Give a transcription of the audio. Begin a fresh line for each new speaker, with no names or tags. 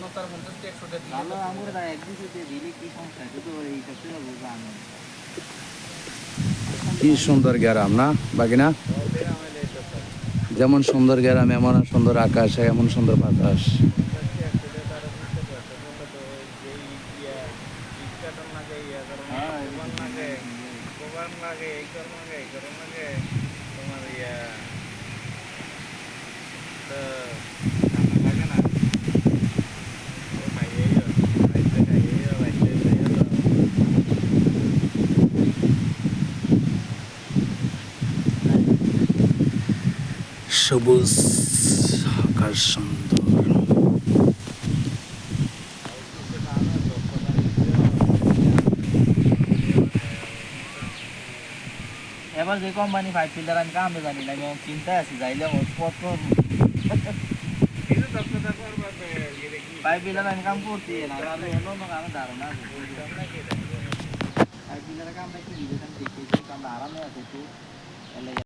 ভালো আঙ্গুর দাঁড়া একদিন দিলে কি সমস্যা শুধু এই সবচেয়ে বুঝবো আমি
কি সুন্দর গ্রাম না বাগিনা, যেমন সুন্দর গ্রাম এমন সুন্দর আকাশ, এমন সুন্দর বাতাস। সবুজ আকাশ সুন্দর।
এবার যে কোম্পানি 5 ফিল্টার আমি কামে জানি না, আমি চিন্তায় আছি যাইলে পত্র 5 ফিল্টার আমি কাম করছি না, আমি অন্য কামে ধারণা আছে 5 ফিল্টার কামটা কি দিবেন দেখি, কামটা আরামে আছে একটু।